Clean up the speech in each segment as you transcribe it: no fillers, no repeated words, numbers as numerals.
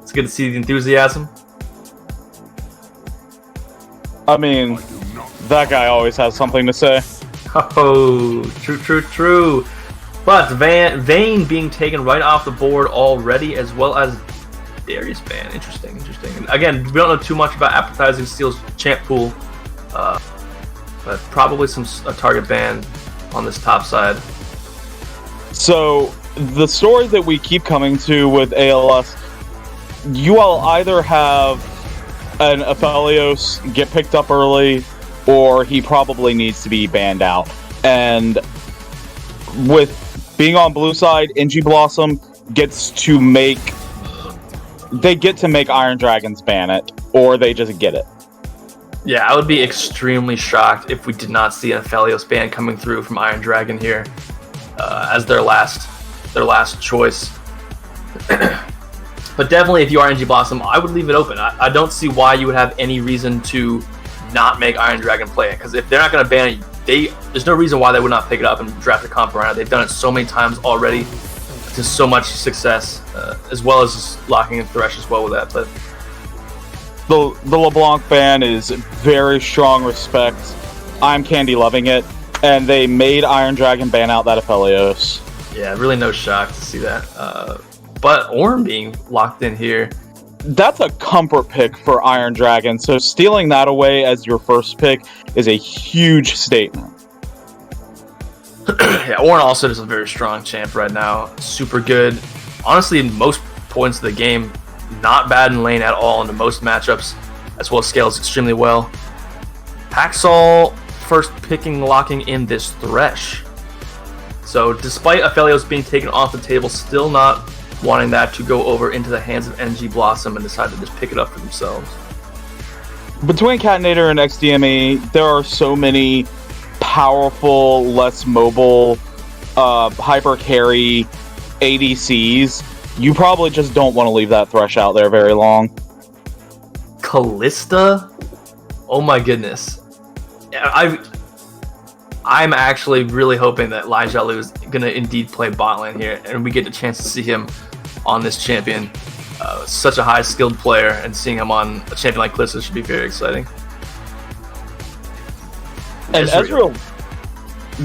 It's good to see the enthusiasm. I mean, that guy always has something to say. Oh, true. But Vayne being taken right off the board already, as well as Darius ban. Interesting. And again, we don't know too much about Appetizing Steel's champ pool, but probably a target ban on this top side. So, the story that we keep coming to with ALS, you will either have an Aphelios get picked up early, or he probably needs to be banned out. And with being on blue side, NG Blossom gets to make Iron Dragons ban it, or they just get it. Yeah, I would be extremely shocked if we did not see an Aphelios ban coming through from Iron Dragon here as their last choice. But definitely, if you are NG Blossom, I would leave it open. I don't see why you would have any reason to not make Iron Dragon play it, because if they're not going to ban it, there's no reason why they would not pick it up and draft a comp around it. They've done it so many times already to so much success, as well as just locking in Thresh as well with that. But the LeBlanc ban is very strong respect. I'm Candy loving it, and they made Iron Dragon ban out that Aphelios. Yeah, really no shock to see that. But Ornn being locked in here, that's a comfort pick for Iron Dragon, so stealing that away as your first pick is a huge statement. Yeah, Ornn also is a very strong champ right now. Super good. Honestly, in most points of the game, not bad in lane at all in the most matchups, as well as scales extremely well. Haxall first locking in this Thresh. So despite Aphelios being taken off the table, still not wanting that to go over into the hands of NG Blossom, and decide to just pick it up for themselves. Between Catinator and XDME, there are so many powerful, less mobile, hyper carry ADCs. You probably just don't want to leave that Thresh out there very long. Kalista? Oh my goodness. I'm actually really hoping that Lai Jialu is going to indeed play bot lane here, and we get the chance to see him on this champion. Such a high skilled player, and seeing him on a champion like Kalista should be very exciting. And Ezreal,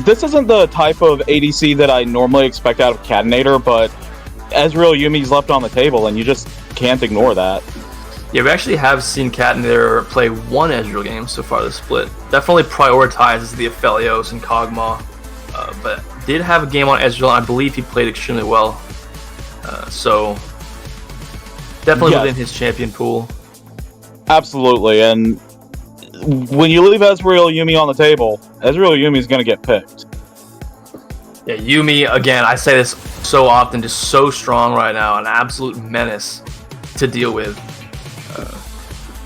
this isn't the type of ADC that I normally expect out of Catinator, but Ezreal Yumi's left on the table, and you just can't ignore that. Yeah, we actually have seen Catinator play one Ezreal game so far this split. Definitely prioritizes the Aphelios and Kog'Maw, but did have a game on Ezreal, and I believe he played extremely well. So definitely within his champion pool. Absolutely, and when you leave Ezreal Yumi on the table, Ezreal Yumi is going to get picked. Yeah, Yumi, again, I say this so often, just so strong right now, an absolute menace to deal with.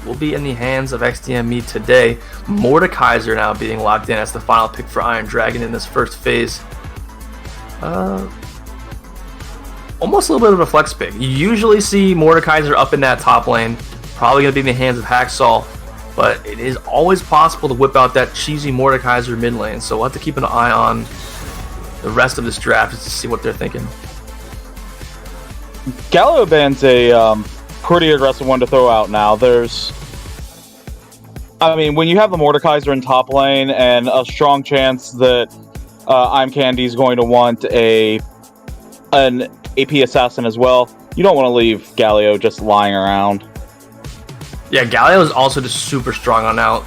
Will be in the hands of XDME today. Mordekaiser now being locked in as the final pick for Iron Dragon in this first phase. Almost a little bit of a flex pick. You usually see Mordekaiser up in that top lane, probably going to be in the hands of Haxall, but it is always possible to whip out that cheesy Mordekaiser mid lane, so we'll have to keep an eye on the rest of this draft just to see what they're thinking. Galio ban's a pretty aggressive one to throw out now. When you have the Mordekaiser in top lane and a strong chance that I'm Candy's going to want an AP assassin as well, you don't want to leave Galio just lying around. Yeah, Galio is also just super strong on out.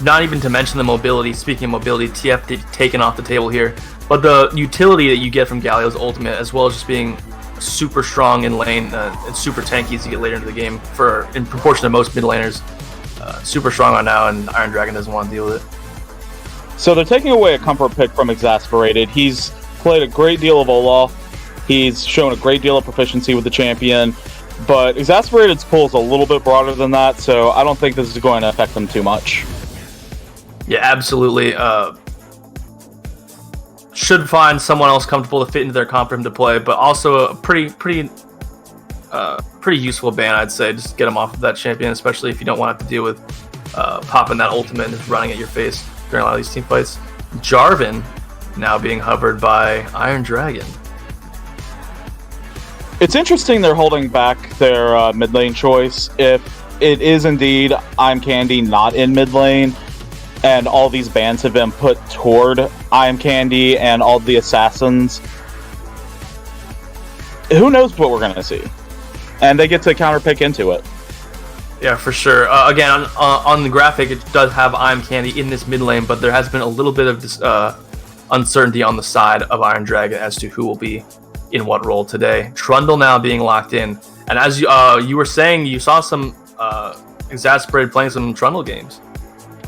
Not even to mention the mobility. Speaking of mobility, TF taken off the table here. But the utility that you get from Galio's ultimate, as well as just being super strong in lane and super tanky as you get later into the game, in proportion to most mid laners. Super strong on now, and Iron Dragon doesn't want to deal with it. So they're taking away a comfort pick from Exasperated. He's played a great deal of Olaf. He's shown a great deal of proficiency with the champion. But Exasperated's pull is a little bit broader than that, so I don't think this is going to affect them too much. Yeah, absolutely. Should find someone else comfortable to fit into their comp for him to play, but also a pretty useful ban, I'd say. Just get him off of that champion, especially if you don't want to have to deal with popping that ultimate and just running at your face during a lot of these team fights. Jarvan now being hovered by Iron Dragon. It's interesting they're holding back their mid lane choice. If it is indeed I'm Candy not in mid lane, and all these bans have been put toward I'm Candy and all the assassins, who knows what we're going to see? And they get to counterpick into it. Yeah, for sure. Again, on the graphic, it does have I'm Candy in this mid lane, but there has been a little bit of this uncertainty on the side of Iron Dragon as to who will be in what role today. Trundle now being locked in. And as you were saying, you saw some Exasperated playing some Trundle games.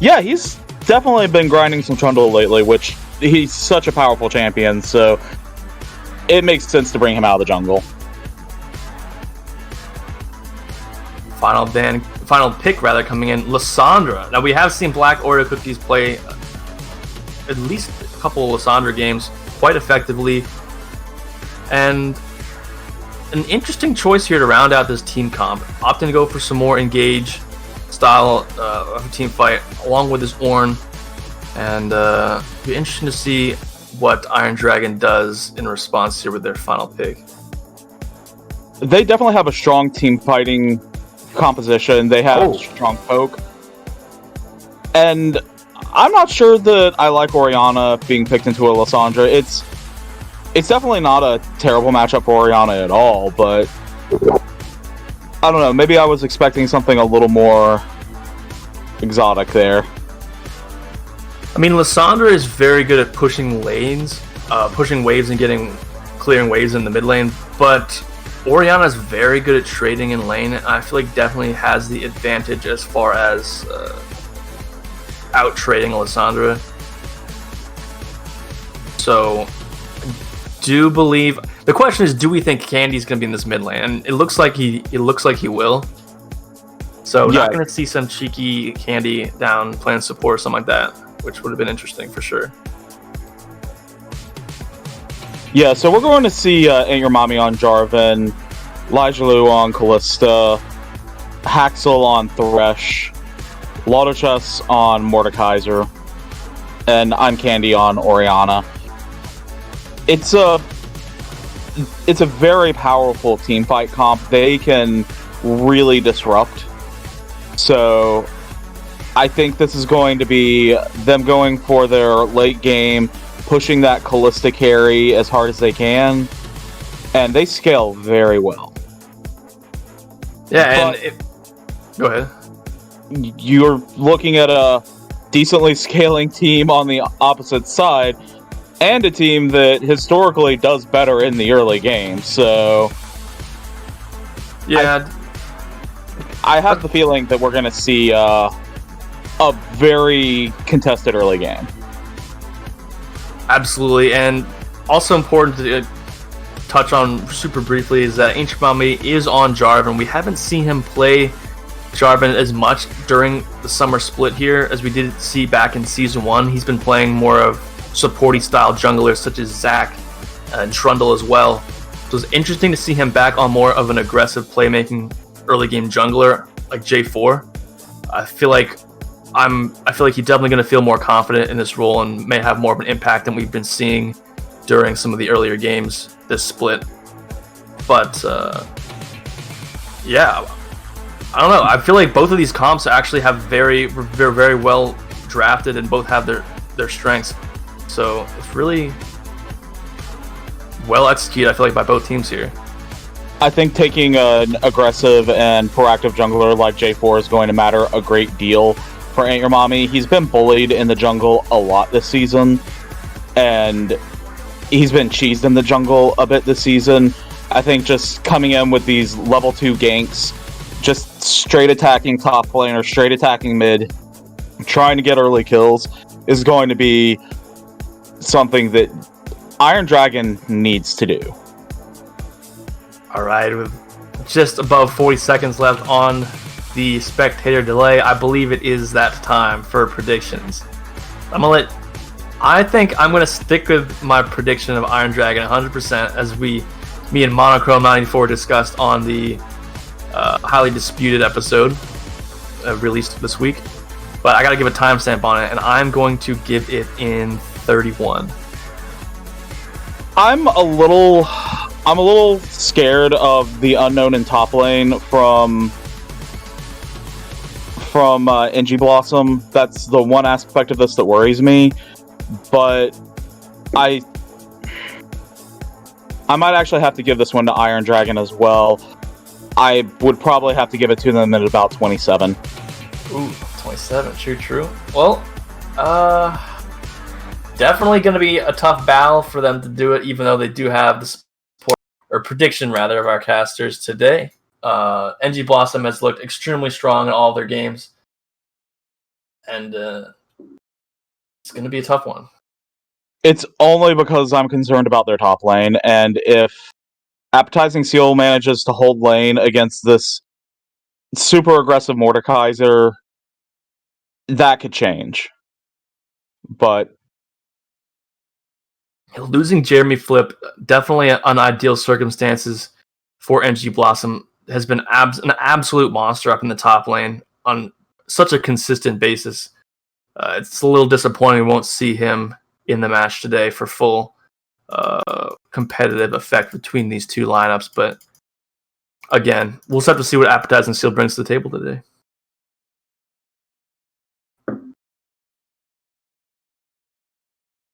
Yeah, he's definitely been grinding some Trundle lately, which he's such a powerful champion, so it makes sense to bring him out of the jungle. Final pick coming in, Lissandra. Now we have seen Black Oreo Cookies play at least a couple of Lissandra games quite effectively, and an interesting choice here to round out this team comp. Opting to go for some more engage style of a team fight along with his Ornn, and be interesting to see what Iron Dragon does in response here with their final pick. They definitely have a strong team fighting composition. They have strong poke, and I'm not sure that I like Orianna being picked into a Lissandra. It's definitely not a terrible matchup for Orianna at all, but I don't know, maybe I was expecting something a little more exotic there. I mean, Lissandra is very good at pushing lanes, pushing waves and clearing waves in the mid lane, but Orianna is very good at trading in lane, and I feel like definitely has the advantage as far as out trading Lissandra. So, do believe the question is, do we think Candy's going to be in this mid lane? And it looks like he will. So not going to see some cheeky Candy down playing support or something like that, which would have been interesting for sure. Yeah, so we're going to see Ain't Your Mommy on Jarvan, Lijaloo on Callista, Haxel on Thresh, Lotochess on Mordekaiser, and I'm Candy on Orianna. It's a very powerful team fight comp. They can really disrupt. So I think this is going to be them going for their late game, pushing that Callista carry as hard as they can, and they scale very well. Yeah, go ahead. You're looking at a decently scaling team on the opposite side, and a team that historically does better in the early game, so yeah, I have the feeling that we're going to see a very contested early game. Absolutely, and also important to touch on super briefly is that Ancient Mommy is on Jarvan. We haven't seen him play Jarvan as much during the summer split here as we did see back in Season 1. He's been playing more of supporty style junglers such as Zac and Trundle as well. So it's interesting to see him back on more of an aggressive playmaking early game jungler like J4. I feel like he's definitely going to feel more confident in this role and may have more of an impact than we've been seeing during some of the earlier games this split. But yeah, I don't know. I feel like both of these comps actually have very, very, very well drafted and both have their strengths. So it's really well executed, I feel like, by both teams here. I think taking an aggressive and proactive jungler like J4 is going to matter a great deal for Ain't Your Mommy. He's been bullied in the jungle a lot this season, and he's been cheesed in the jungle a bit this season. I think just coming in with these level 2 ganks, just straight attacking top lane or straight attacking mid, trying to get early kills, is going to be something that Iron Dragon needs to do. All right, with just above 40 seconds left on the spectator delay, I believe it is that time for predictions. I think I'm gonna stick with my prediction of Iron Dragon 100%, as me and Monochrome 94 discussed on the highly disputed episode released this week. But I gotta give a timestamp on it, and I'm going to give it in 31. I'm I'm a little scared of the unknown in top lane from NG Blossom. That's the one aspect of this that worries me. But I might actually have to give this one to Iron Dragon as well. I would probably have to give it to them at about 27. Ooh, 27. True. Well, definitely going to be a tough battle for them to do it, even though they do have the support, or prediction rather, of our casters today. NG Blossom has looked extremely strong in all of their games, and it's going to be a tough one. It's only because I'm concerned about their top lane, and if Appetizing Seal manages to hold lane against this super aggressive Mordekaiser, that could change. But losing Jeremy Flip, definitely unideal circumstances for NG Blossom, has been an absolute monster up in the top lane on such a consistent basis. It's a little disappointing we won't see him in the match today for full competitive effect between these two lineups, but again, we'll just have to see what Appetizing Seal brings to the table today.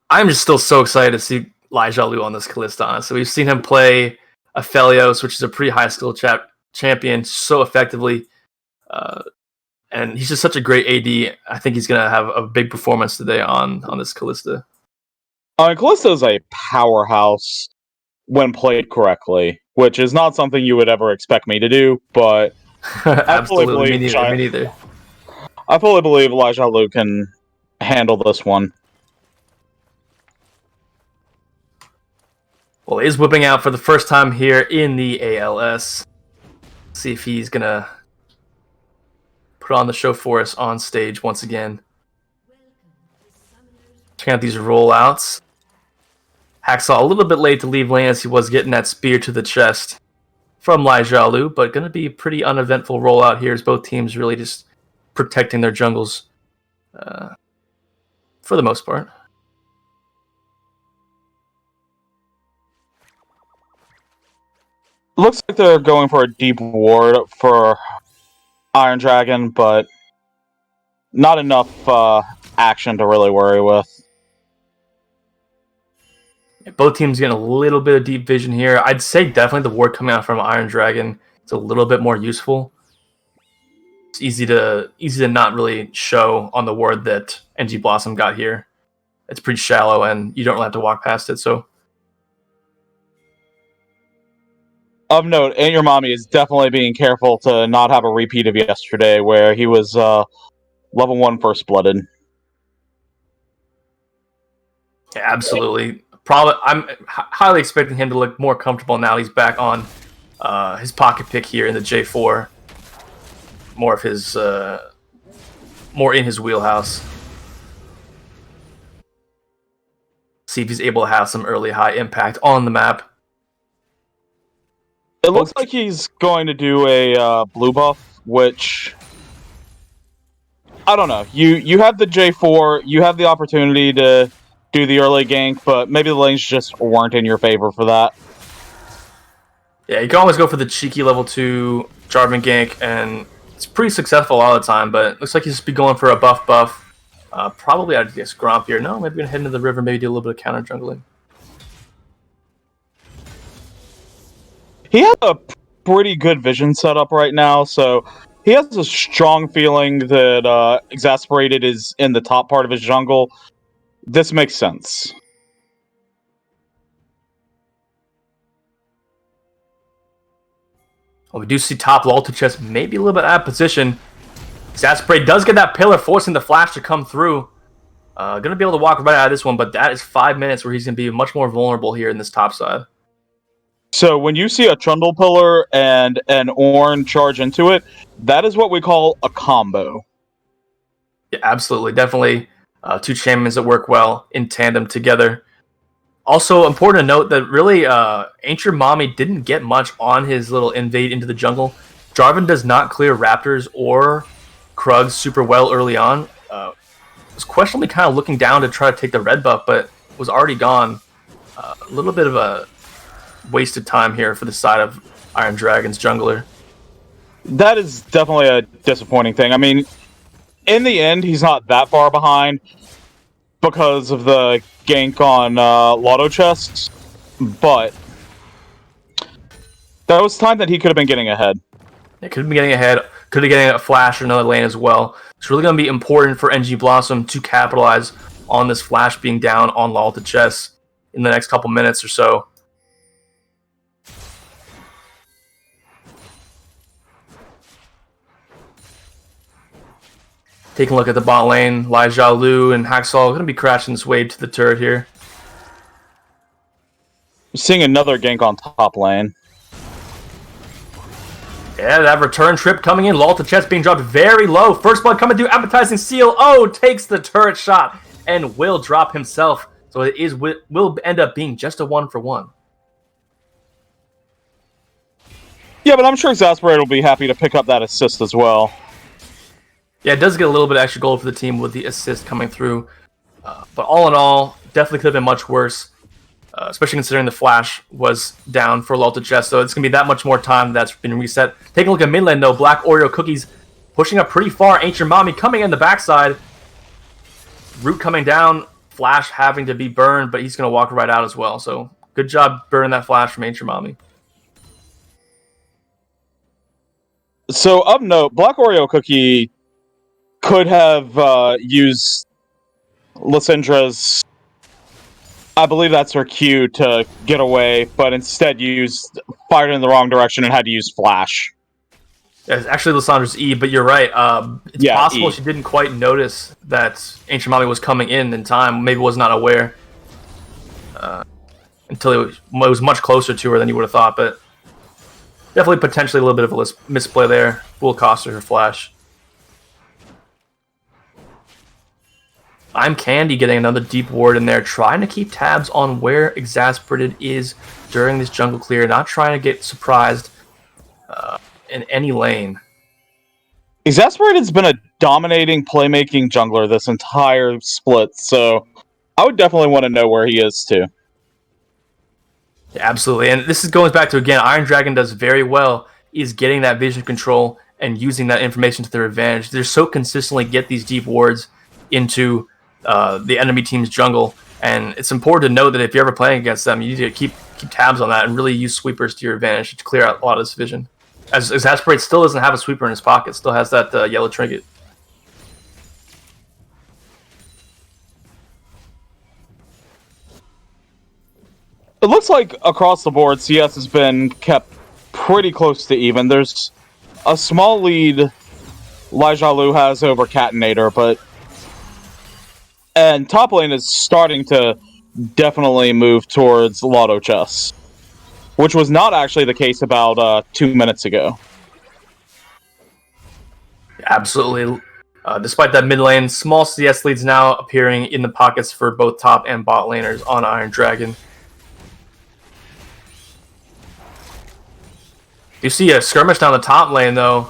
I'm just still so excited to see Lai Jialu on this Kalista, honestly. We've seen him play Aphelios, which is a pretty high skill champion, so effectively, and he's just such a great AD. I think he's going to have a big performance today on this Kalista. Kalista is a powerhouse when played correctly, which is not something you would ever expect me to do, but Absolutely, me neither. I fully believe Lai Jialu can handle this one. Well, he's whipping out for the first time here in the ALS. See if he's going to put on the show for us on stage once again. Checking out these rollouts. Hacksaw a little bit late to leave lane as he was getting that spear to the chest from Lai Jialu, but going to be a pretty uneventful rollout here as both teams really just protecting their jungles for the most part. Looks like they're going for a deep ward for Iron Dragon, but not enough action to really worry with. Both teams getting a little bit of deep vision here. I'd say definitely the ward coming out from Iron Dragon is a little bit more useful. It's easy to not really show on the ward that NG Blossom got here. It's pretty shallow, and you don't really have to walk past it. So, of note, Aunt Your Mommy is definitely being careful to not have a repeat of yesterday, where he was level 1 First Blooded. Yeah, absolutely. Probably, I'm highly expecting him to look more comfortable now. He's back on his pocket pick here in the J4. More of his, more in his wheelhouse. See if he's able to have some early high impact on the map. It looks like he's going to do a blue buff, which I don't know. You have the J4, you have the opportunity to do the early gank, but maybe the lanes just weren't in your favor for that. Yeah, you can always go for the cheeky level 2 Jarvan gank, and it's pretty successful all the time, but it looks like he's just be going for a buff. Probably I'd guess Gromp here. No, maybe gonna head into the river, maybe do a little bit of counter jungling. He has a pretty good vision setup right now, so he has a strong feeling that Exasperated is in the top part of his jungle. This makes sense. Well, we do see top Altar chest maybe a little bit out of position. Exasperate does get that pillar, forcing the flash to come through. Gonna be able to walk right out of this one, but that is 5 minutes where he's gonna be much more vulnerable here in this top side. So when you see a Trundle Pillar and an Ornn charge into it, that is what we call a combo. Yeah, absolutely. Definitely two champions that work well in tandem together. Also, important to note that really Ain't Your Mommy didn't get much on his little invade into the jungle. Jarvan does not clear Raptors or Krugs super well early on. Was questionably kind of looking down to try to take the red buff, but was already gone. A little bit of a wasted time here for the side of Iron Dragon's jungler. That is definitely a disappointing thing. I mean, in the end, he's not that far behind because of the gank on Lotto chests, but that was time that he could have been getting ahead. It could have been getting ahead, could have been getting a flash or another lane as well. It's really going to be important for NG Blossom to capitalize on this flash being down on Lalta chess in the next couple minutes or so. Taking a look at the bot lane, Lai Jialu and Hacksaw are going to be crashing this wave to the turret here. Seeing another gank on top lane. Yeah, that return trip coming in. Lalta chest being dropped very low. First blood coming through, appetizing seal. Oh, takes the turret shot and will drop himself. So it is will end up being just a 1-for-1. Yeah, but I'm sure Exasperate will be happy to pick up that assist as well. Yeah, it does get a little bit of extra gold for the team with the assist coming through. But all in all, definitely could have been much worse. Especially considering the flash was down for Lalta chest. So it's going to be that much more time that's been reset. Taking a look at mid lane though, Black Oreo Cookies pushing up pretty far. Ancient Mommy coming in the backside. Root coming down. Flash having to be burned, but he's going to walk right out as well. So good job burning that flash from Ancient Mommy. So of note, Black Oreo Cookie could have used Lyssandra's, I believe that's her cue to get away, but instead fired in the wrong direction and had to use Flash. Yeah, it's actually Lyssandra's E, but you're right. It's possible she didn't quite notice that Ancient Mommy was coming in time. Maybe was not aware until it was much closer to her than you would have thought. But definitely potentially a little bit of a misplay there. Will cost her flash. I'm Candy getting another deep ward in there, trying to keep tabs on where Exasperated is during this jungle clear, not trying to get surprised in any lane. Exasperated's been a dominating playmaking jungler this entire split, so I would definitely want to know where he is too. Yeah, absolutely, and this is going back to, again, Iron Dragon does very well is getting that vision control and using that information to their advantage. They so consistently get these deep wards into the enemy team's jungle, and it's important to know that if you're ever playing against them, you need to keep tabs on that and really use sweepers to your advantage to clear out a lot of this vision. As Exasperate still doesn't have a sweeper in his pocket, still has that yellow trinket. It looks like across the board, CS has been kept pretty close to even. There's a small lead Lai Jialu has over Catinator, and top lane is starting to definitely move towards Lotto chess, which was not actually the case about 2 minutes ago. Absolutely. Despite that mid lane, small CS leads now appearing in the pockets for both top and bot laners on Iron Dragon. You see a skirmish down the top lane though.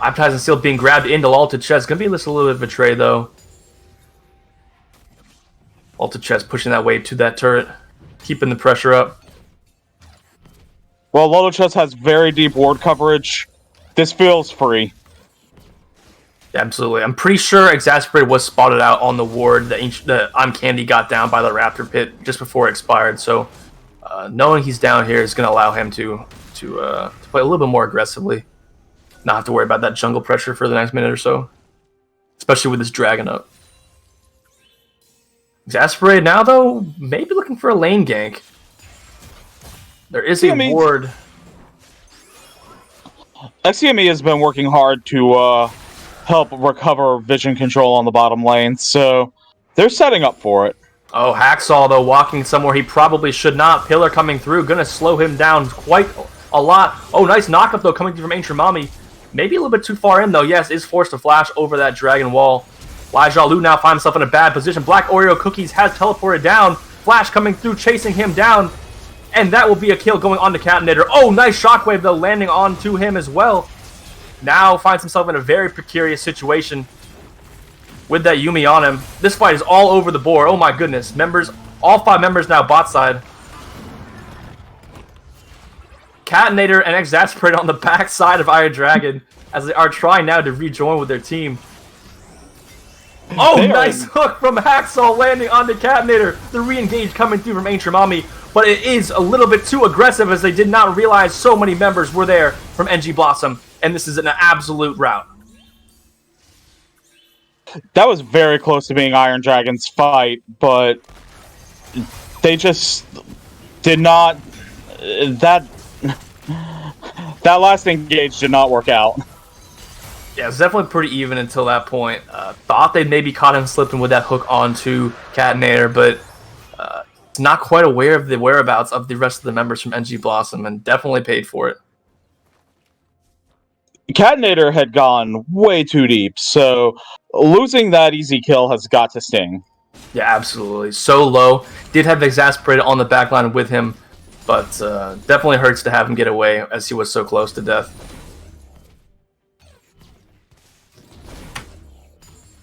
Appetizing Seal being grabbed into Lalta chest. Gonna be a little bit of a trade though. Lalta chest pushing that way to that turret, keeping the pressure up. Well, Lotto chess has very deep ward coverage. This feels free. Yeah, absolutely. I'm pretty sure Exasperated was spotted out on the ward that I'm Candy got down by the Raptor Pit just before it expired. So knowing he's down here is going to allow him to play a little bit more aggressively. Not have to worry about that jungle pressure for the next minute or so. Especially with this dragon up. Exasperated now, though, maybe looking for a lane gank. There is a ward. XCME has been working hard to help recover vision control on the bottom lane, so they're setting up for it. Oh, Hacksaw, though, walking somewhere he probably should not. Pillar coming through, gonna slow him down quite a lot. Oh, nice knockup, though, coming through from Ancient Mommy. Maybe a little bit too far in, though. Yes, is forced to flash over that dragon wall. Lai Jialu now finds himself in a bad position. Black Oreo Cookies has teleported down. Flash coming through, chasing him down. And that will be a kill going on to Catinator. Oh, nice shockwave, though, landing onto him as well. Now finds himself in a very precarious situation with that Yuumi on him. This fight is all over the board. Oh, my goodness. All 5 members now bot side. Catinator and Exasperate on the back side of Iron Dragon as they are trying now to rejoin with their team. Oh, nice hook from Hacksaw landing on the Catinator. The re-engage coming through from Ancient Mommy, but it is a little bit too aggressive as they did not realize so many members were there from NG Blossom, and this is an absolute rout. That was very close to being Iron Dragon's fight, but they just did not... That last engage did not work out. Yeah, it was definitely pretty even until that point. Thought they maybe caught him slipping with that hook onto Catinator, but not quite aware of the whereabouts of the rest of the members from NG Blossom, and definitely paid for it. Catinator had gone way too deep, so losing that easy kill has got to sting. Yeah, absolutely. So low. Did have Exasperated on the backline with him, but definitely hurts to have him get away as he was so close to death.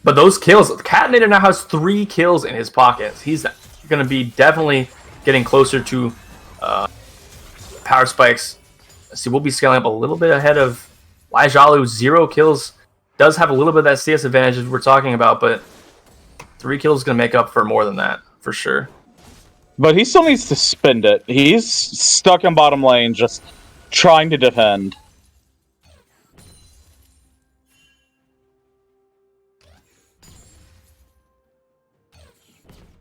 But those kills, Catinator now has 3 kills in his pockets. He's going to be definitely getting closer to Power Spikes. Let's see, we'll be scaling up a little bit ahead of Laijalu. 0 kills. Does have a little bit of that CS advantage as we're talking about, but 3 kills is going to make up for more than that, for sure. But he still needs to spend it. He's stuck in bottom lane just trying to defend.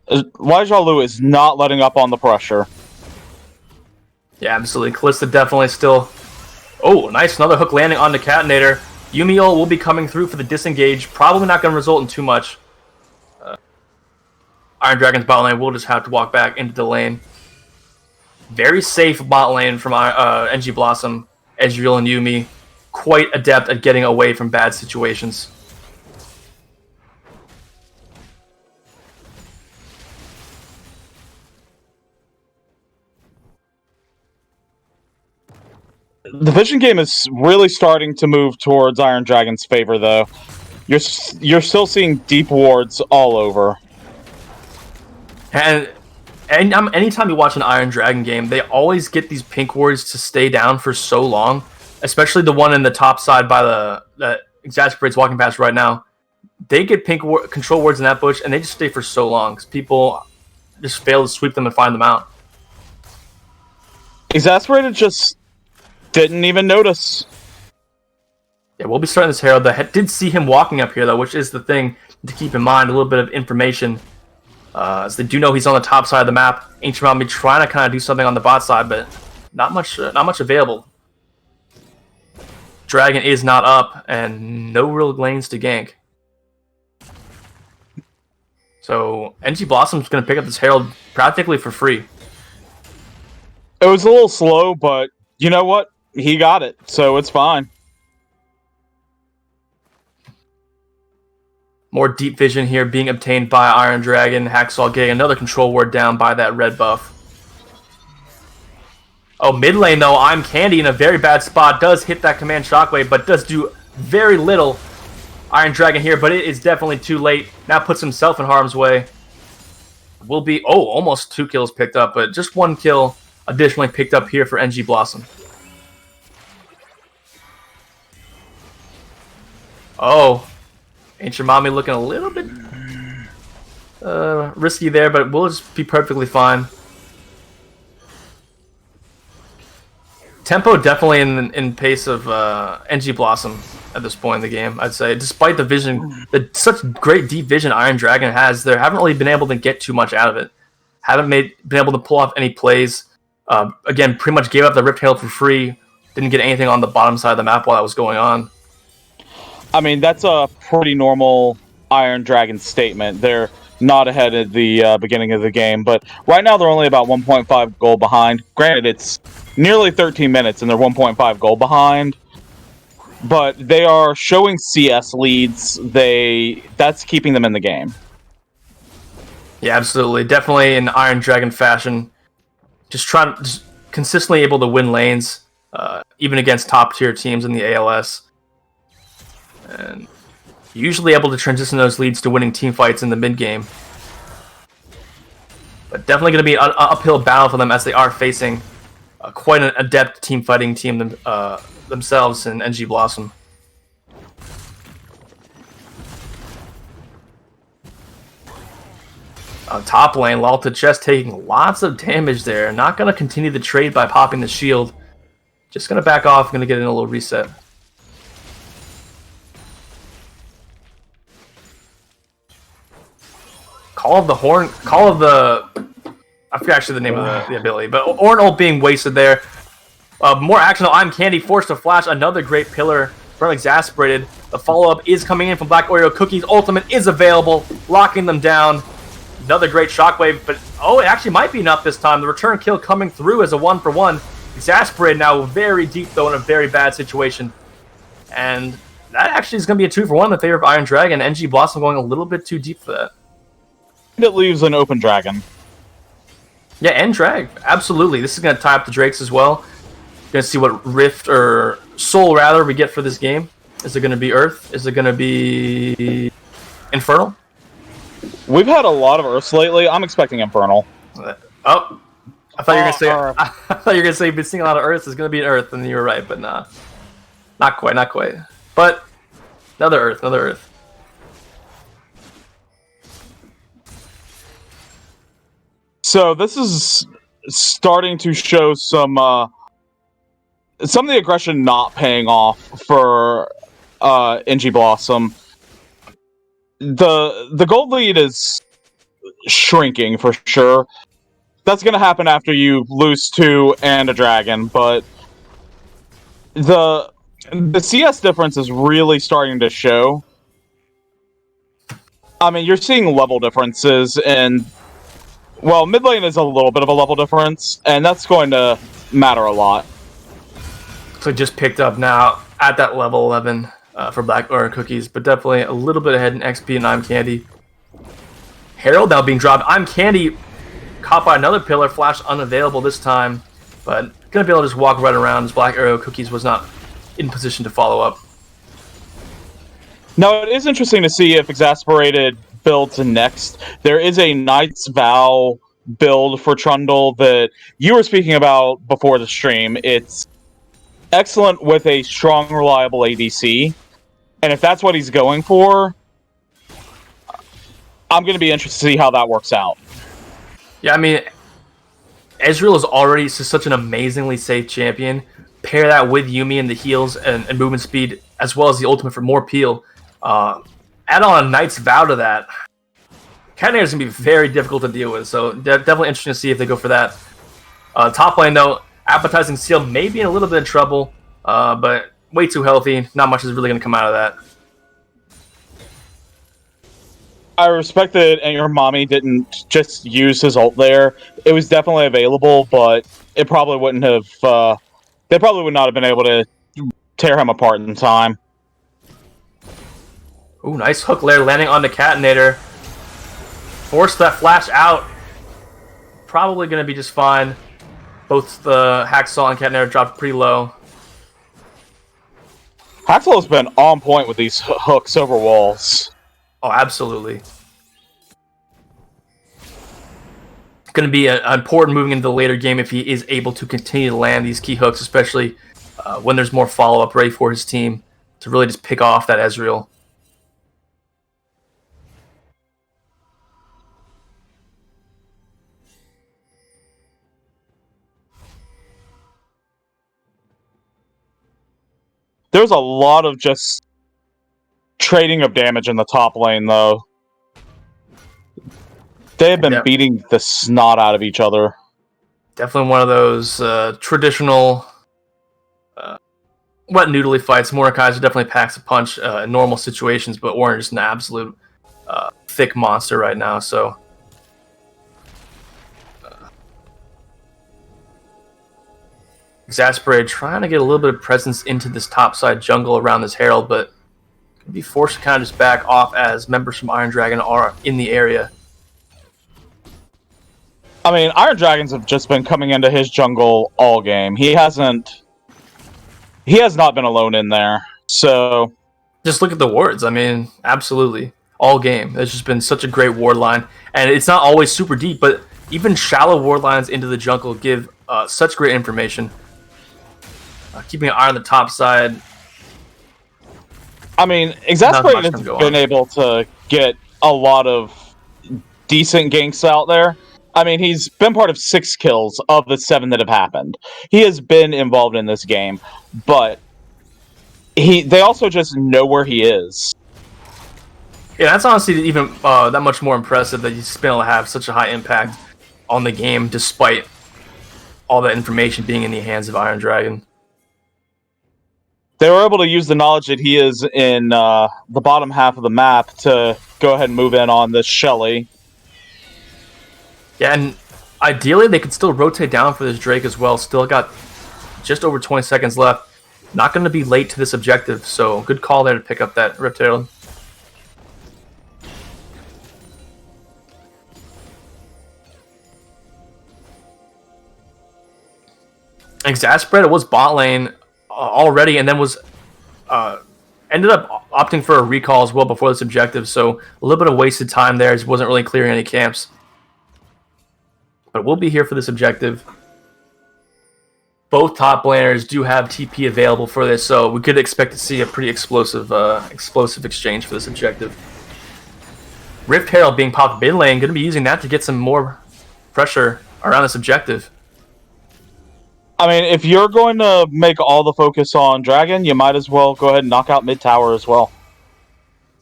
Laijalu is not letting up on the pressure. Yeah, absolutely. Kalista definitely still... Oh, nice. Another hook landing on the Catinator. Yumiel will be coming through for the disengage. Probably not going to result in too much. Iron Dragon's bot lane will just have to walk back into the lane. Very safe bot lane from NG Blossom, Ezreal, and Yuumi. Quite adept at getting away from bad situations. The Vision game is really starting to move towards Iron Dragon's favor, though. You're still seeing deep wards all over. And anytime you watch an Iron Dragon game, they always get these pink wards to stay down for so long. Especially the one in the top side by that Exasperate's walking past right now. They get pink control wards in that bush, and they just stay for so long because people just fail to sweep them and find them out. Exasperated just didn't even notice. Yeah, we'll be starting this Herald. I did see him walking up here, though, which is the thing to keep in mind. A little bit of information. As they do know he's on the top side of the map. Ancient Mommy trying to kind of do something on the bot side, but not much available. Dragon is not up, and no real lanes to gank. So NG Blossom's going to pick up this Herald practically for free. It was a little slow, but you know what? He got it, so it's fine. More deep vision here being obtained by Iron Dragon. Hacksaw getting another control ward down by that red buff. Oh, mid lane though, I'm Candy in a very bad spot. Does hit that command shockwave, but does do very little. Iron Dragon here, but it is definitely too late. Now puts himself in harm's way. Will be, oh, almost 2 kills picked up, but just 1 kill additionally picked up here for NG Blossom. Oh, Ancient Mommy looking a little bit risky there, but we'll just be perfectly fine. Tempo definitely in pace of NG Blossom at this point in the game, I'd say. Despite the vision, such great deep vision Iron Dragon has, they haven't really been able to get too much out of it. Haven't been able to pull off any plays. Again, pretty much gave up the Rift Hail for free. Didn't get anything on the bottom side of the map while that was going on. I mean, that's a pretty normal Iron Dragon statement. They're not ahead at the beginning of the game, but right now they're only about 1.5 goal behind. Granted, it's nearly 13 minutes and they're 1.5 goal behind, but they are showing CS leads. That's keeping them in the game. Yeah, absolutely. Definitely in Iron Dragon fashion. Just consistently able to win lanes, even against top-tier teams in the ALS. And usually able to transition those leads to winning team fights in the mid-game. But definitely going to be an uphill battle for them as they are facing quite an adept team fighting team themselves in NG Blossom. Top lane, Lalta just taking lots of damage there. Not going to continue the trade by popping the shield. Just going to back off. Going to get in a little reset. Call of the Horn. Call of the... I forget actually the name of the ability. But Ornn ult being wasted there. More action. I'm Candy forced to flash. Another great pillar from Exasperated. The follow-up is coming in from Black Oreo. Cookie's ultimate is available. Locking them down. Another great shockwave, but it actually might be enough this time. The return kill coming through as a 1-for-1. Exasperated now very deep, though, in a very bad situation. And that actually is going to be a 2-for-1 in the favor of Iron Dragon. NG Blossom going a little bit too deep for that. It leaves an open dragon. Yeah, and Drag. Absolutely. This is going to tie up the Drakes as well. Going to see what Rift, or Soul, rather, we get for this game. Is it going to be Earth? Is it going to be Infernal? We've had a lot of Earths lately. I'm expecting Infernal. Oh, I thought you were gonna say. I thought you were gonna say you've been seeing a lot of Earths. It's gonna be an Earth, and you were right, but nah, not quite, not quite. But another Earth, another Earth. So this is starting to show some of the aggression not paying off for NG Blossom. The gold lead is shrinking for sure. That's going to happen after you lose 2 and a dragon, but the CS difference is really starting to show. I mean, you're seeing level differences, and well, mid lane is a little bit of a level difference, and that's going to matter a lot. So just picked up now at that level 11. For Black or Cookies, but definitely a little bit ahead in XP and I'm Candy. Herald now being dropped. I'm Candy caught by another pillar, flash unavailable this time, but gonna be able to just walk right around as Black Arrow Cookies was not in position to follow up. Now it is interesting to see if Exasperated builds next. There is a Knight's Vow build for Trundle that you were speaking about before the stream. It's excellent with a strong, reliable ADC. And if that's what he's going for, I'm going to be interested to see how that works out. Yeah, I mean, Ezreal is already such an amazingly safe champion. Pair that with Yuumi and the heals and movement speed, as well as the ultimate for more peel. Add on a Knight's Vow to that. Catnair is going to be very difficult to deal with, so definitely interesting to see if they go for that. Top lane, though, Appetizing Seal may be in a little bit of trouble, but way too healthy. Not much is really going to come out of that. I respect that and your mommy didn't just use his ult there. It was definitely available, but it probably wouldn't have... they probably would not have been able to tear him apart in time. Ooh, nice hook there, landing on the Catinator. Force that flash out. Probably going to be just fine. Both the Hacksaw and Catinator dropped pretty low. Haxel has been on point with these hooks over walls. Oh, absolutely. Going to be important moving into the later game if he is able to continue to land these key hooks, especially when there's more follow-up ready for his team to really just pick off that Ezreal. There's a lot of just trading of damage in the top lane, though. They have been beating the snot out of each other. Definitely one of those traditional wet noodly fights. Mordekaiser definitely packs a punch in normal situations, but Orange is an absolute thick monster right now, so... Exasperated trying to get a little bit of presence into this topside jungle around this Herald, but can be forced to kind of just back off as members from Iron Dragon are in the area. I mean, Iron Dragons have just been coming into his jungle all game. He has not been alone in there, so... Just look at the wards. I mean, absolutely. All game. There's just been such a great ward line, and it's not always super deep, but even shallow ward lines into the jungle give such great information. Keeping an eye on the top side. I mean, Exasperated has been able to get a lot of decent ganks out there. I mean, he's been part of 6 kills of the 7 that have happened. He has been involved in this game, but they also just know where he is. Yeah, that's honestly even that much more impressive that he's been able to have such a high impact on the game despite all that information being in the hands of Iron Dragon. They were able to use the knowledge that he is in the bottom half of the map to go ahead and move in on this Shelly. Yeah, and ideally they could still rotate down for this Drake as well. Still got just over 20 seconds left. Not going to be late to this objective, so good call there to pick up that Rift Herald. Exasperated was bot lane already, and then was ended up opting for a recall as well before this objective, so a little bit of wasted time there. He wasn't really clearing any camps. But we'll be here for this objective. Both top laners do have TP available for this, so we could expect to see a pretty explosive exchange for this objective. Rift Herald being popped mid lane, going to be using that to get some more pressure around this objective. I mean, if you're going to make all the focus on Dragon, you might as well go ahead and knock out mid tower as well.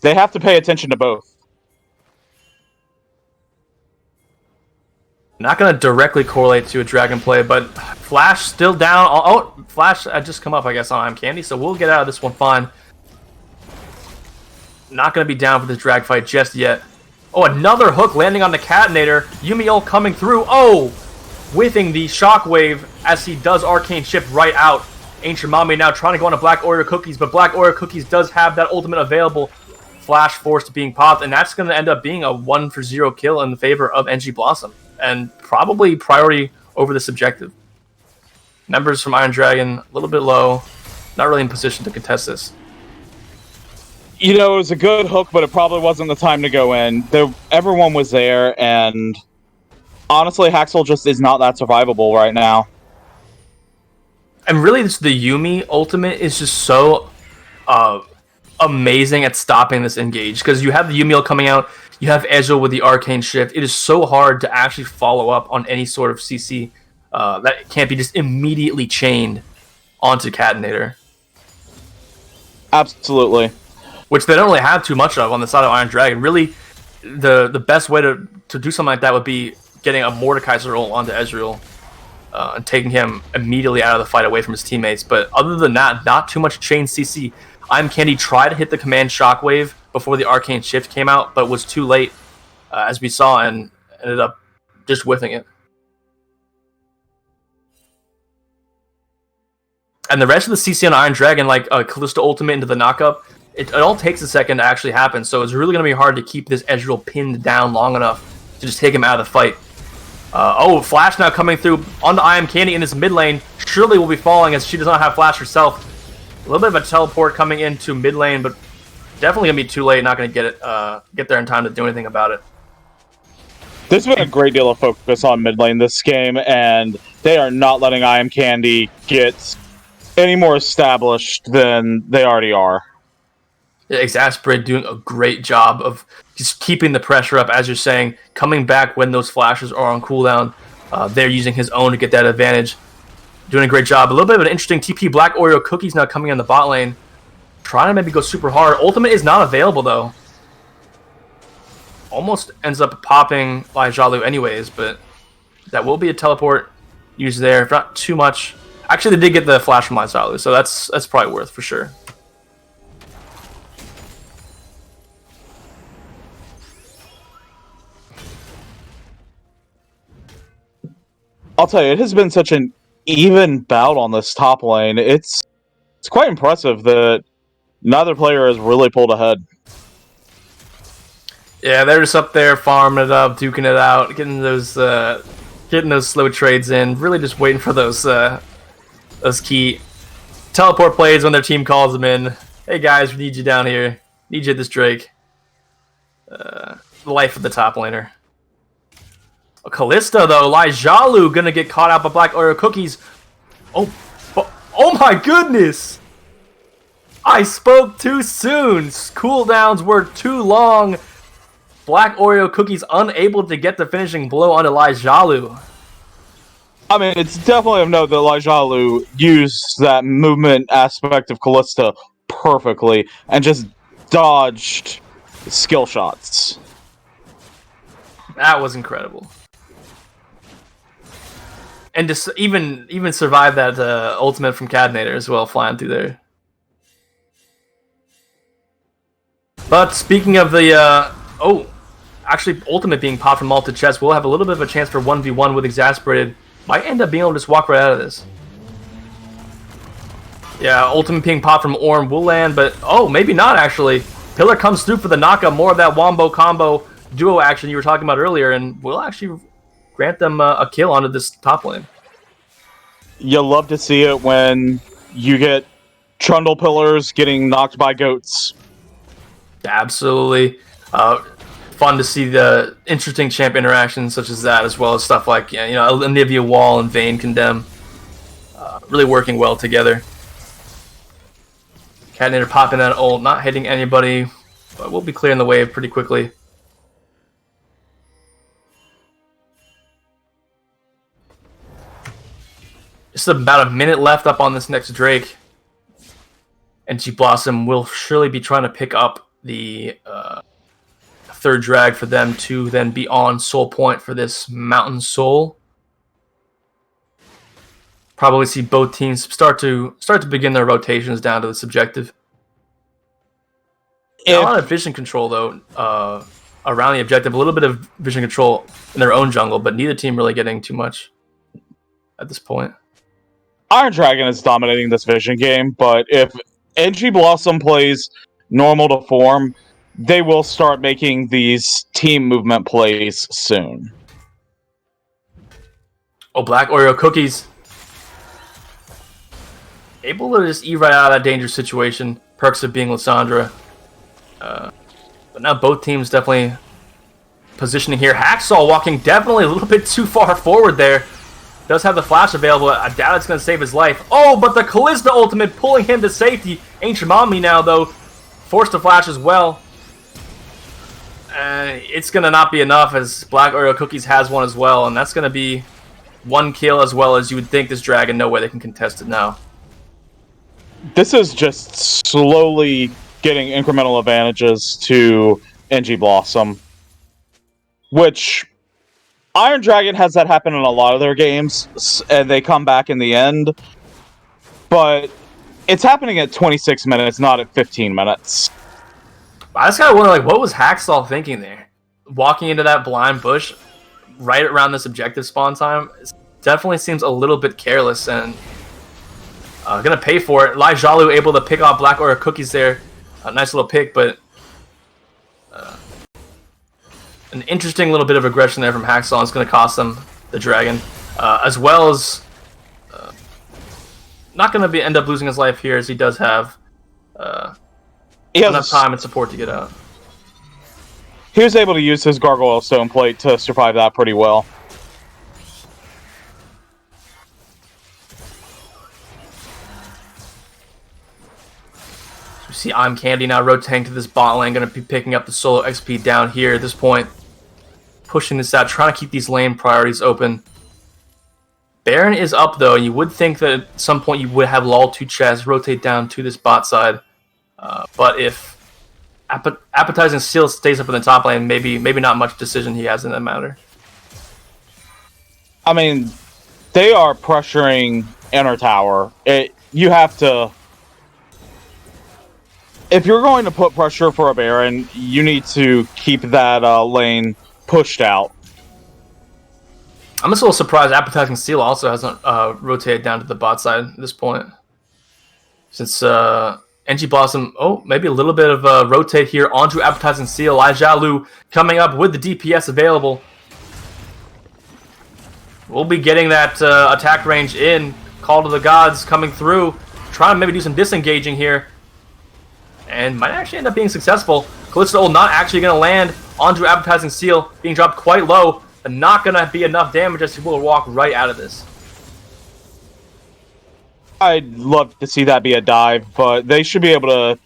They have to pay attention to both. Not going to directly correlate to a Dragon play, but Flash still down. Oh, Flash had just come up, I guess, on I'm Candy, so we'll get out of this one fine. Not going to be down for this drag fight just yet. Oh, another hook landing on the Catinator. Yuumi ult coming through. Oh! Whiffing the Shockwave as he does Arcane Shift right out. Ancient Mame now trying to go on to Black Oreo Cookies, but Black Oreo Cookies does have that ultimate available. Flash forced being popped, and that's going to end up being a 1-for-0 kill in favor of NG Blossom, and probably priority over this objective. Numbers from Iron Dragon, a little bit low. Not really in position to contest this. You know, it was a good hook, but it probably wasn't the time to go in. Everyone was there, and honestly, Haxel just is not that survivable right now. And really, the Yuumi ultimate is just so amazing at stopping this engage, because you have the Yuumi ult coming out, you have Ezreal with the Arcane Shift. It is so hard to actually follow up on any sort of CC that can't be just immediately chained onto Catinator. Absolutely. Which they don't really have too much of on the side of Iron Dragon. Really, the best way to do something like that would be getting a Mordekaiser ult onto Ezreal and taking him immediately out of the fight away from his teammates. But other than that, not too much chain CC. I'm Candy tried to hit the command Shockwave before the Arcane Shift came out, but was too late, as we saw, and ended up just whiffing it. And the rest of the CC on Iron Dragon, like Callisto Ultimate into the knockup, it all takes a second to actually happen, so it's really going to be hard to keep this Ezreal pinned down long enough to just take him out of the fight. Flash now coming through onto I Am Candy in his mid lane. Surely will be falling as she does not have Flash herself. A little bit of a teleport coming into mid lane, but definitely going to be too late. Not going to get there in time to do anything about it. There's been a great deal of focus on mid lane this game, and they are not letting I Am Candy get any more established than they already are. Exasperated doing a great job of just keeping the pressure up, as you're saying, coming back when those flashes are on cooldown. They're using his own to get that advantage. Doing a great job. A little bit of an interesting TP. Black Oreo Cookies now coming in the bot lane. Trying to maybe go super hard. Ultimate is not available, though. Almost ends up popping by Jalu anyways, but that will be a teleport used there. If not too much. Actually, they did get the flash from Jalu, so that's probably worth for sure. I'll tell you, it has been such an even bout on this top lane. It's quite impressive that neither player has really pulled ahead. Yeah, they're just up there farming it up, duking it out, getting those slow trades in, really just waiting for those key teleport plays when their team calls them in. Hey guys, we need you down here. Need you at this Drake. The life of the top laner. Callista, though, Lai Jalu gonna get caught out by Black Oreo Cookies. Oh my goodness! I spoke too soon. Cooldowns were too long. Black Oreo Cookies unable to get the finishing blow onto Lai Jalu. I mean, it's definitely of note that Lai Jalu used that movement aspect of Callista perfectly and just dodged skill shots. That was incredible. And just even survive that ultimate from Cadnator as well, flying through there. But speaking of the actually ultimate being popped from Malted Chest, we'll have a little bit of a chance for 1v1 with Exasperated. Might end up being able to just walk right out of this. Yeah, ultimate being popped from Orm will land, but maybe not actually. Pillar comes through for the knockup, more of that wombo combo duo action you were talking about earlier, and will actually grant them a kill onto this top lane. You love to see it when you get Trundle Pillars getting knocked by goats. Absolutely. Fun to see the interesting champ interactions such as that, as well as stuff like Olivia Wall and Vayne Condemn really working well together. Cadnator popping that ult, not hitting anybody, but we'll be clearing the wave pretty quickly. Just about a minute left up on this next Drake. NG Blossom will surely be trying to pick up the third drag for them to then be on Soul Point for this Mountain Soul. Probably see both teams start to begin their rotations down to the subjective. A lot of vision control though around the objective. A little bit of vision control in their own jungle, but neither team really getting too much at this point. Iron Dragon is dominating this vision game, but if NG Blossom plays normal to form, they will start making these team movement plays soon. Black Oreo Cookies able to just eat right out of that dangerous situation. Perks of being Lissandra. But now both teams definitely positioning here. Hacksaw walking definitely a little bit too far forward there. Does have the flash available. I doubt it's going to save his life. But the Callista ultimate pulling him to safety. Ancient Mommy now, though, forced to flash as well. It's going to not be enough as Black Oreo Cookies has one as well. And that's going to be one kill as well as you would think this Dragon. No way they can contest it now. This is just slowly getting incremental advantages to NG Blossom. Which Iron Dragon has that happen in a lot of their games, and they come back in the end. But it's happening at 26 minutes, not at 15 minutes. I just gotta wonder, what was Hacksaw thinking there? Walking into that blind bush right around this objective spawn time definitely seems a little bit careless, and gonna pay for it. Lai Jalu able to pick off Black Oreo Cookies there. A nice little pick, but an interesting little bit of aggression there from Hacksaw is going to cost them the Dragon, as well as not going to end up losing his life here, as he does have enough time and support to get out. He was able to use his Gargoyle Stone Plate to survive that pretty well. You see I'm Candy now rotating to this bot lane, going to be picking up the solo XP down here at this point. Pushing this out, trying to keep these lane priorities open. Baron is up though, and you would think that at some point you would have Lull 2 chests rotate down to this bot side. But if Appetizing Seal stays up in the top lane, maybe not much decision he has in that matter. I mean, they are pressuring Inner Tower. You have to... If you're going to put pressure for a Baron, you need to keep that lane pushed out. I'm just a little surprised Appetizing Seal also hasn't rotated down to the bot side at this point. Since NG Blossom, maybe a little bit of a rotate here onto Appetizing Seal. Lai Jalu coming up with the DPS available. We'll be getting that attack range in. Call to the Gods coming through. Trying to maybe do some disengaging here. And might actually end up being successful. Callista ult not actually going to land onto Appetizing Seal, being dropped quite low. not going to be enough damage as he will walk right out of this. I'd love to see that be a dive, but they should be able to.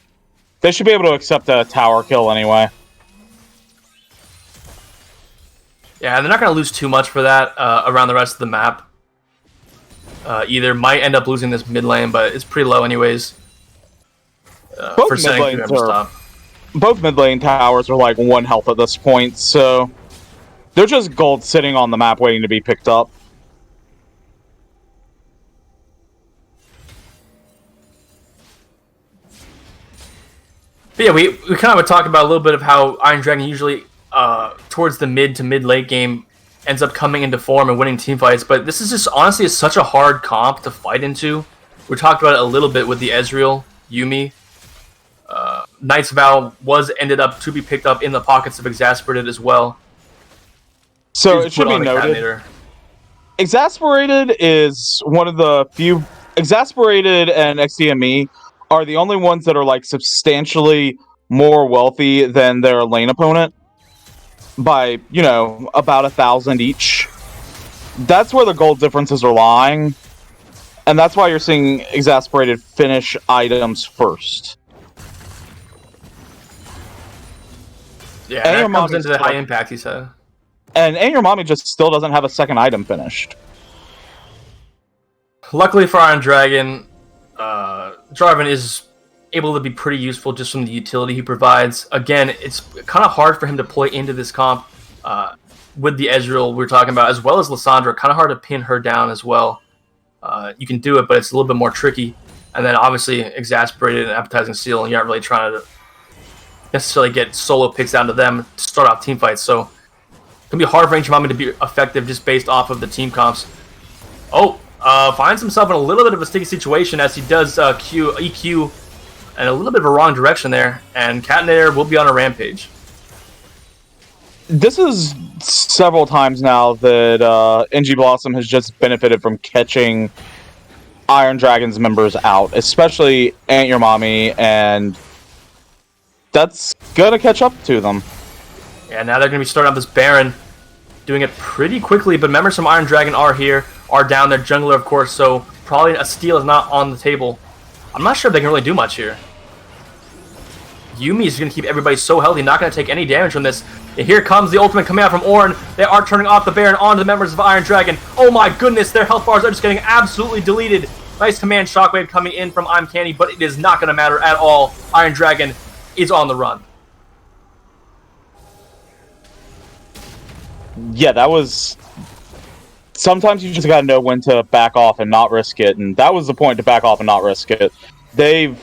They should be able to accept a tower kill anyway. Yeah, they're not going to lose too much for that around the rest of the map. Either might end up losing this mid lane, but it's pretty low anyways. For setting stop. Both mid lane towers are like 1 health at this point, so they're just gold sitting on the map waiting to be picked up. But yeah, we kind of would talk about a little bit of how Iron Dragon usually towards the mid to mid late game ends up coming into form and winning team fights, but this is just honestly such a hard comp to fight into. We talked about it a little bit with the Ezreal, Yuumi. Knight's Vow ended up to be picked up in the pockets of Exasperated as well. So it should be noted, Exasperated is one of the few. Exasperated and XDME are the only ones that are like substantially more wealthy than their lane opponent by, you know, about 1,000 each. That's where the gold differences are lying, and that's why you're seeing Exasperated finish items first. Yeah, and that comes into the high impact, he said. And Your Mommy just still doesn't have a second item finished. Luckily for Iron Dragon, Jarvan is able to be pretty useful just from the utility he provides. Again, it's kind of hard for him to play into this comp with the Ezreal we were talking about, as well as Lissandra. Kind of hard to pin her down as well. You can do it, but it's a little bit more tricky. And then obviously Exasperated and Appetizing Seal, and you're not really trying to necessarily get solo picks down to them to start off team fights. So it can be hard for NGB to be effective just based off of the team comps. Oh, finds himself in a little bit of a sticky situation as he does EQ and a little bit of a wrong direction there, and Catinator will be on a rampage. This is several times now that NG Blossom has just benefited from catching Iron Dragon's members out, especially Aunt Your Mommy, and that's gonna catch up to them. Yeah, now they're gonna be starting off this Baron, doing it pretty quickly, but members from Iron Dragon are down. Their jungler, of course, so probably a steal is not on the table. I'm not sure if they can really do much here. Yuumi is going to keep everybody so healthy, not going to take any damage from this. And here comes the ultimate coming out from Ornn. They are turning off the Baron onto the members of Iron Dragon. Oh my goodness, their health bars are just getting absolutely deleted. Nice command shockwave coming in from I'm Canny, but it is not going to matter at all. Iron Dragon is on the run. Yeah, that was... Sometimes you just gotta know when to back off and not risk it, and that was the point, to back off and not risk it. They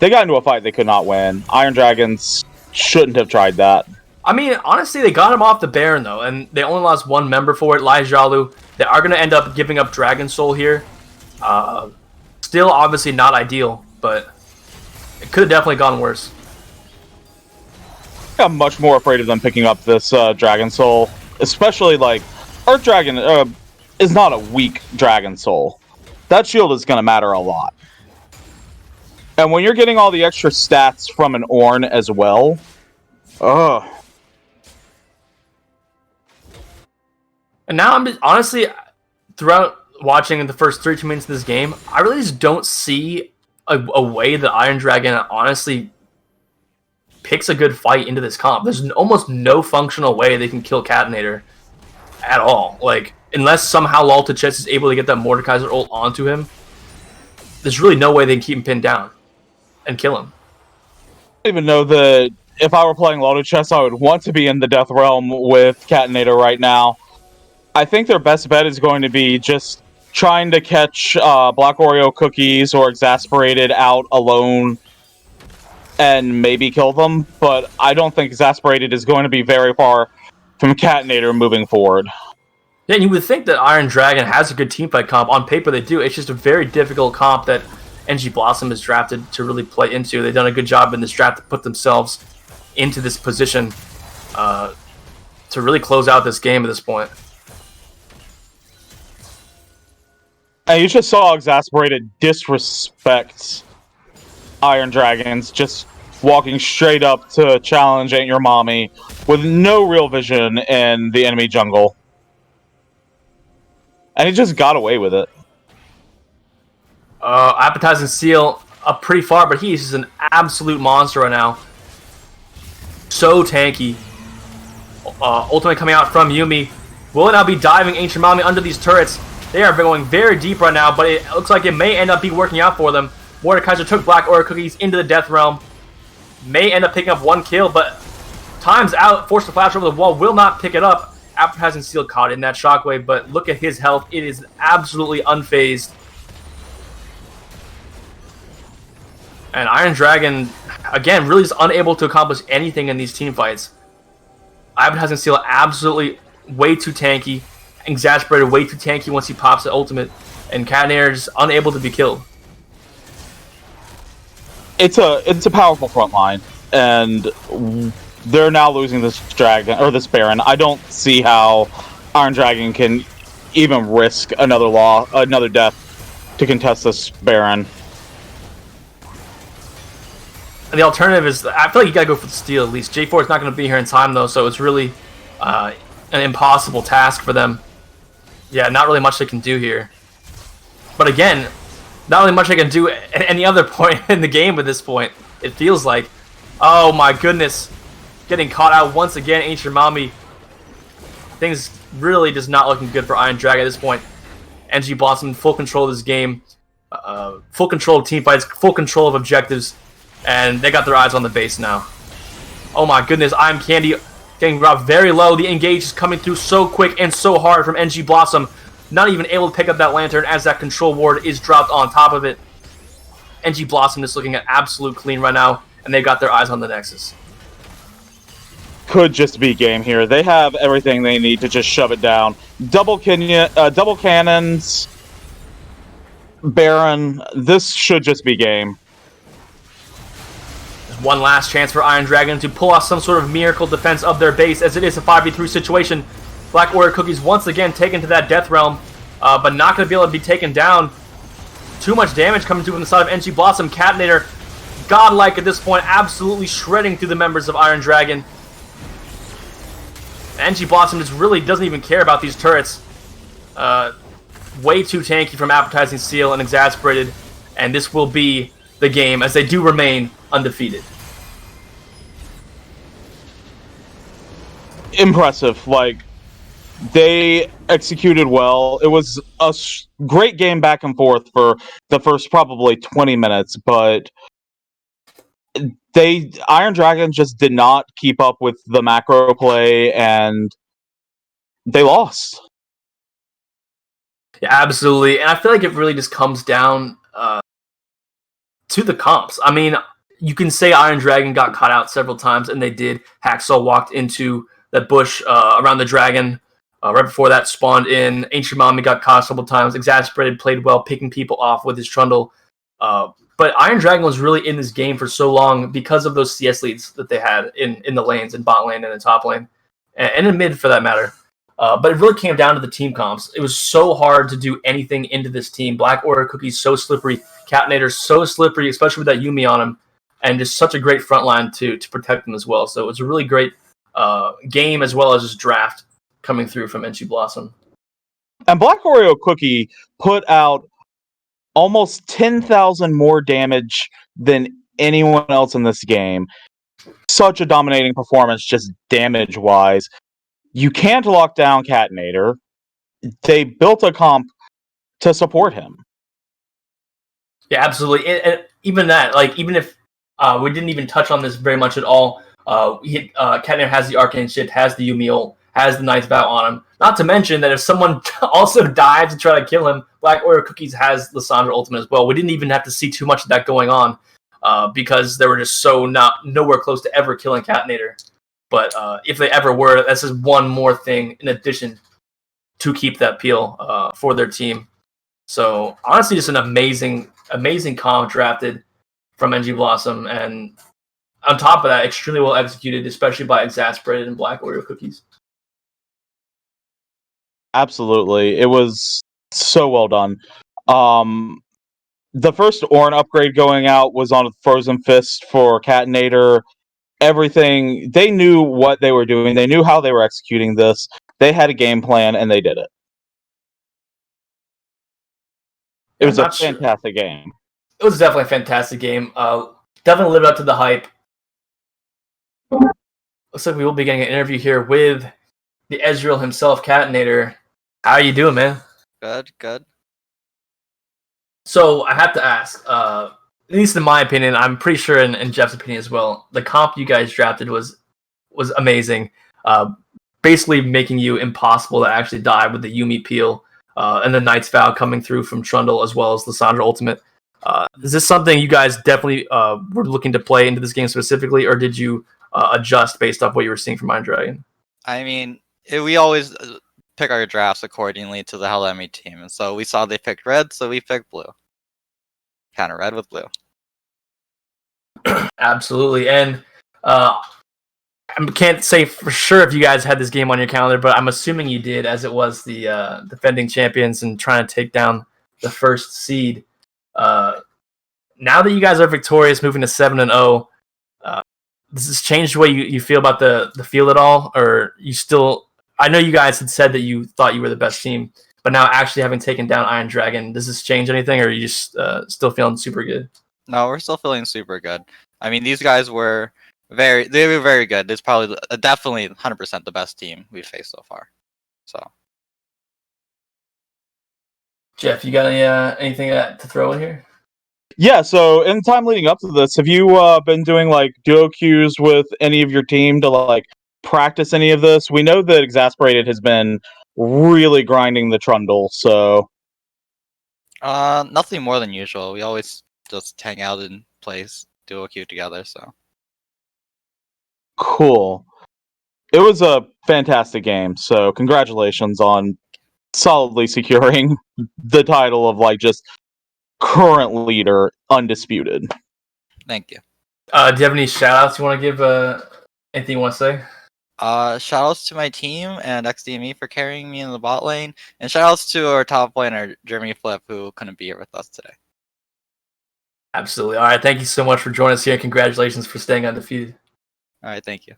got into a fight they could not win. Iron Dragons shouldn't have tried that. I mean, honestly, they got him off the Baron, though, and they only lost one member for it, Lai Jalu. They are going to end up giving up Dragon Soul here. Still, obviously, not ideal, but it could have definitely gone worse. I'm much more afraid of them picking up this Dragon Soul, especially, like, Earth Dragon is not a weak Dragon Soul. That shield is going to matter a lot. And when you're getting all the extra stats from an Ornn as well, And now I'm just, honestly, throughout watching the first 32 minutes of this game, I really just don't see a way that Iron Dragon honestly picks a good fight into this comp. There's almost no functional way they can kill Catinator at all. Like, unless somehow Lalta Chess is able to get that Mordekaiser ult onto him, there's really no way they can keep him pinned down and kill him. I don't even know that if I were playing Lalta Chess, I would want to be in the Death Realm with Catinator right now. I think their best bet is going to be just trying to catch Black Oreo cookies or Exasperated out alone and maybe kill them, but I don't think Exasperated is going to be very far from Catinator moving forward. Yeah, and you would think that Iron Dragon has a good teamfight comp. On paper, they do. It's just a very difficult comp that NG Blossom is drafted to really play into. They've done a good job in this draft to put themselves into this position to really close out this game at this point. And you just saw Exasperated disrespect Iron Dragons just walking straight up to challenge Ain't Your Mommy with no real vision in the enemy jungle. And he just got away with it. Appetizing Seal up pretty far, but he's just an absolute monster right now. So tanky. Ultimately coming out from Yumi. Will it now be diving Ancient Mommy under these turrets? They are going very deep right now, but it looks like it may end up be working out for them. Mordekaiser took Black Oreo Cookies into the Death Realm. May end up picking up one kill, but time's out. Forced to flash over the wall. Will not pick it up. Appetizing Seal caught in that shockwave, but look at his health. It is absolutely unfazed. And Iron Dragon, again, really is unable to accomplish anything in these team fights. Appetizing Seal absolutely way too tanky. Exasperated, way too tanky once he pops the ultimate. And Catnair is unable to be killed. It's a powerful front line, and they're now losing this dragon or this Baron. I don't see how Iron Dragon can even risk another death to contest this Baron. And the alternative is, I feel like you gotta go for the steal at least. J4 is not going to be here in time though, so it's really an impossible task for them. Yeah, not really much they can do here. But again, not really much they can do at any other point in the game at this point. It feels like. Oh my goodness. Getting caught out once again, Ancient Mommy. Things really just not looking good for Iron Dragon at this point. NG Blossom in full control of this game. Full control of team fights, full control of objectives. And they got their eyes on the base now. Oh my goodness, I'm Candy getting dropped very low. The engage is coming through so quick and so hard from NG Blossom. Not even able to pick up that lantern as that control ward is dropped on top of it. NG Blossom is looking at absolute clean right now, and they've got their eyes on the Nexus. Could just be game here. They have everything they need to just shove it down. Double cannons, Baron. This should just be game. One last chance for Iron Dragon to pull off some sort of miracle defense of their base, as it is a 5v3 situation. Black Oreo Cookies once again taken to that Death Realm, but not going to be able to be taken down. Too much damage coming through from the side of NG Blossom. Catnator, godlike at this point, absolutely shredding through the members of Iron Dragon. NG Blossom just really doesn't even care about these turrets. Way too tanky from Appetizing Seal and Exasperated, and this will be the game as they do remain undefeated. Impressive. Like, they executed well. It was a great game back and forth for the first probably 20 minutes, but Iron Dragon just did not keep up with the macro play, and they lost. Yeah, absolutely. And I feel like it really just comes down to the comps. I mean, you can say Iron Dragon got caught out several times, and they did. Hacksaw walked into that bush around the dragon. Right before that spawned in. Ancient Mommy got caught several times. Exasperated played well, picking people off with his trundle. But Iron Dragon was really in this game for so long because of those CS leads that they had in the lanes, in bot lane and in top lane, and in mid for that matter. But it really came down to the team comps. It was so hard to do anything into this team. Black Oreo Cookies so slippery. Catnator so slippery, especially with that Yumi on him. And just such a great front line to protect them as well. So it was a really great game as well as just draft coming through from NG Blossom. And Black Oreo Cookie put out almost 10,000 more damage than anyone else in this game. Such a dominating performance, just damage-wise. You can't lock down Catnator. They built a comp to support him. Yeah, absolutely. And even that, like, even if we didn't even touch on this very much at all, Catnator has the Arcane Shift, has the Yumi ult, has the Knight's Vow on him. Not to mention that if someone also dives to try to kill him, Black Oreo Cookies has Lissandra ultimate as well. We didn't even have to see too much of that going on because they were just nowhere close to ever killing Catnator. But if they ever were, that's just one more thing in addition to keep that peel for their team. So honestly, just an amazing comp drafted from NG Blossom, and on top of that, extremely well executed, especially by Exasperated and Black Oreo Cookies. Absolutely. It was so well done. the first Ornn upgrade going out was on Frozen Fist for Catinator. Everything, they knew what they were doing. They knew how they were executing this. They had a game plan, and they did it. It was a fantastic game. It was definitely a fantastic game. Definitely lived up to the hype. Looks like we will be getting an interview here with the Ezreal himself, Catinator. How are you doing, man? Good. So I have to ask, at least in my opinion, I'm pretty sure in Jeff's opinion as well, the comp you guys drafted was amazing. Basically making you impossible to actually die with the Yuumi peel and the Knight's Vow coming through from Trundle as well as Lissandra Ultimate. Is this something you guys definitely were looking to play into this game specifically, or did you adjust based off what you were seeing from Iron Dragon? I mean, we always pick our drafts accordingly to the Helemi team, and so we saw they picked red, so we picked blue. Kind of red with blue. Absolutely, and I can't say for sure if you guys had this game on your calendar, but I'm assuming you did, as it was the defending champions and trying to take down the first seed. Now that you guys are victorious, moving to 7-0, does this change the way you feel about the field at all? Or you still... I know you guys had said that you thought you were the best team, but now actually having taken down Iron Dragon, does this change anything, or are you just still feeling super good? No, we're still feeling super good. I mean, these guys were very good. It's probably definitely 100% the best team we've faced so far. So, Jeff, you got anything to throw in here? Yeah, so in the time leading up to this, have you been doing like duo queues with any of your team to like practice any of this? We know that Exasperated has been really grinding the Trundle, so nothing more than usual. We always just hang out and play duo queue together. So cool. It was a fantastic game, so congratulations on solidly securing the title of like just current leader, undisputed. Thank you. Do you have any shout outs you want to give? Anything you want to say? Shoutouts to my team and XDME for carrying me in the bot lane, and shoutouts to our top laner, Jeremy Flip, who couldn't be here with us today. Absolutely. All right, thank you so much for joining us here. Congratulations for staying undefeated. All right, thank you.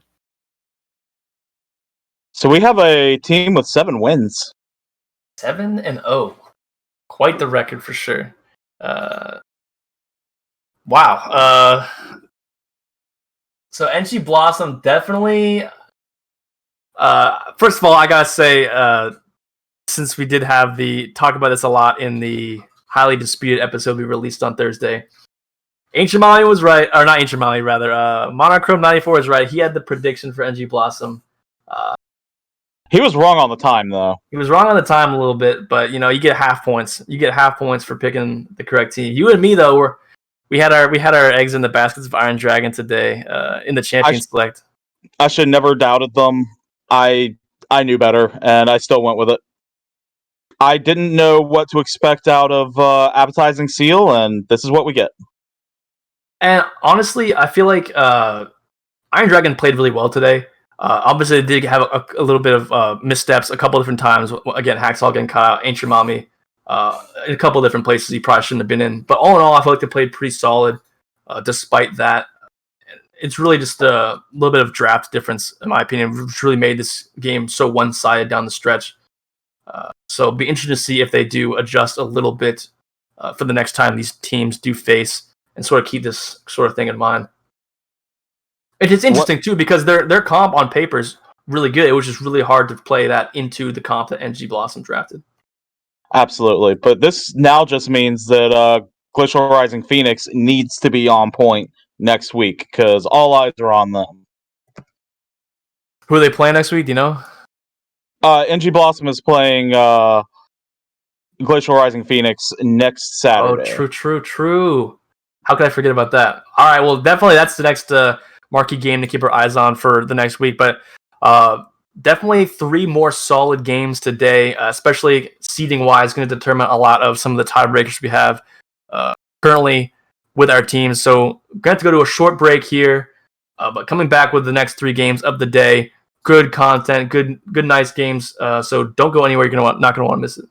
So we have a team with 7 wins. 7-0. Quite the record for sure. Wow. So NG Blossom definitely. First of all, I gotta say, since we did have talk about this a lot in the highly disputed episode we released on Thursday, Ancient Molly was right, or not Ancient Molly, rather. Monochrome 94 was right. He had the prediction for NG Blossom. He was wrong on the time, though. He was wrong on the time a little bit, but you get half points. You get half points for picking the correct team. You and me, though, we had our eggs in the baskets of Iron Dragon today in the Champion Select. I should never doubted them. I knew better, and I still went with it. I didn't know what to expect out of Appetizing Seal, and this is what we get. And honestly, I feel like Iron Dragon played really well today. Obviously, they did have a little bit of missteps a couple different times. Again, Hacksaw getting caught out, Ancient Mommy, in a couple different places he probably shouldn't have been in. But all in all, I feel like they played pretty solid despite that. It's really just a little bit of draft difference, in my opinion, which really made this game so one-sided down the stretch. So it'll be interesting to see if they do adjust a little bit for the next time these teams do face and sort of keep this sort of thing in mind. It's interesting, too, because their comp on paper is really good. It was just really hard to play that into the comp that NG Blossom drafted. Absolutely. But this now just means that Glacial Rising Phoenix needs to be on point next week, because all eyes are on them. Who are they playing next week? Do you know? NG Blossom is playing Glacial Rising Phoenix next Saturday. Oh, true. How could I forget about that? All right, well, definitely that's the next marquee game to keep our eyes on for the next week. But definitely 3 more solid games today, especially seeding-wise, going to determine a lot of some of the tiebreakers we have currently with our teams. So we're going to have to go to a short break here, but coming back with the next 3 games of the day. Good content, good nice games. So don't go anywhere. You're not going to want to miss it.